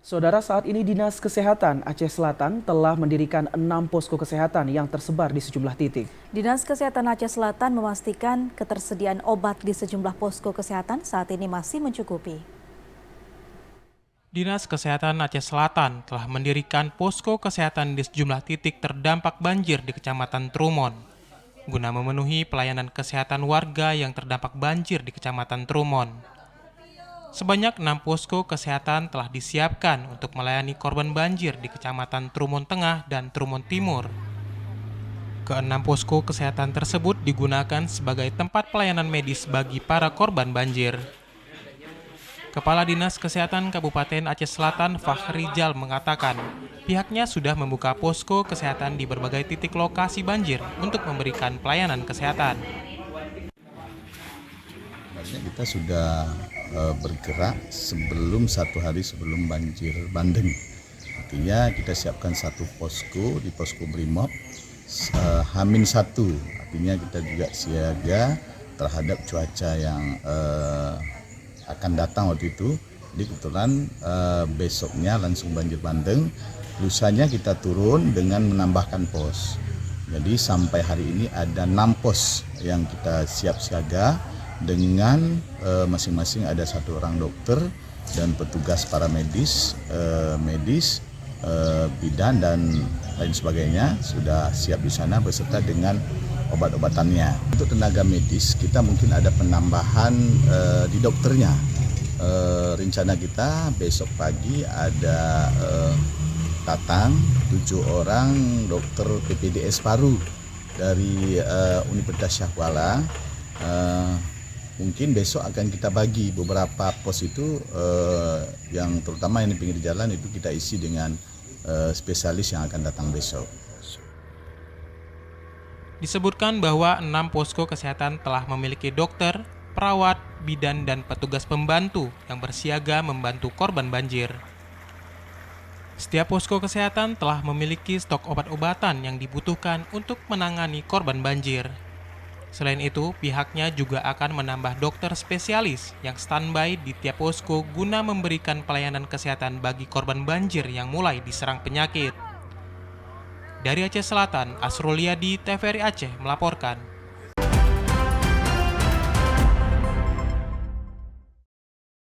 Saudara, saat ini Dinas Kesehatan Aceh Selatan telah mendirikan 6 posko kesehatan yang tersebar di sejumlah titik. Dinas Kesehatan Aceh Selatan memastikan ketersediaan obat di sejumlah posko kesehatan saat ini masih mencukupi. Dinas Kesehatan Aceh Selatan telah mendirikan posko kesehatan di sejumlah titik terdampak banjir di Kecamatan Trumon, guna memenuhi pelayanan kesehatan warga yang terdampak banjir di Kecamatan Trumon. Sebanyak 6 posko kesehatan telah disiapkan untuk melayani korban banjir di Kecamatan Trumon Tengah dan Trumon Timur. Keenam posko kesehatan tersebut digunakan sebagai tempat pelayanan medis bagi para korban banjir. Kepala Dinas Kesehatan Kabupaten Aceh Selatan Fahrizal mengatakan, pihaknya sudah membuka posko kesehatan di berbagai titik lokasi banjir untuk memberikan pelayanan kesehatan. Kita sudah bergerak sebelum 1 hari sebelum banjir bandang. Artinya kita siapkan satu posko di posko Brimob H-1. Artinya kita juga siaga terhadap cuaca yang akan datang waktu itu. Jadi kebetulan besoknya langsung banjir bandang. Lusanya kita turun dengan menambahkan pos. Jadi sampai hari ini ada 6 pos yang kita siap siaga dengan masing-masing ada 1 orang dokter dan petugas paramedis, bidan dan lain sebagainya sudah siap di sana beserta dengan obat-obatannya. Untuk tenaga medis kita mungkin ada penambahan di dokternya. Rencana kita besok pagi ada datang 7 orang dokter PPDS paru dari Universitas Syah Kuala. Mungkin besok akan kita bagi beberapa pos itu yang terutama yang di pinggir jalan itu kita isi dengan spesialis yang akan datang besok. Disebutkan bahwa 6 posko kesehatan telah memiliki dokter, perawat, bidan, dan petugas pembantu yang bersiaga membantu korban banjir. Setiap posko kesehatan telah memiliki stok obat-obatan yang dibutuhkan untuk menangani korban banjir. Selain itu, pihaknya juga akan menambah dokter spesialis yang standby di tiap posko guna memberikan pelayanan kesehatan bagi korban banjir yang mulai diserang penyakit. Dari Aceh Selatan, Asrul Yadi, TVRI Aceh melaporkan.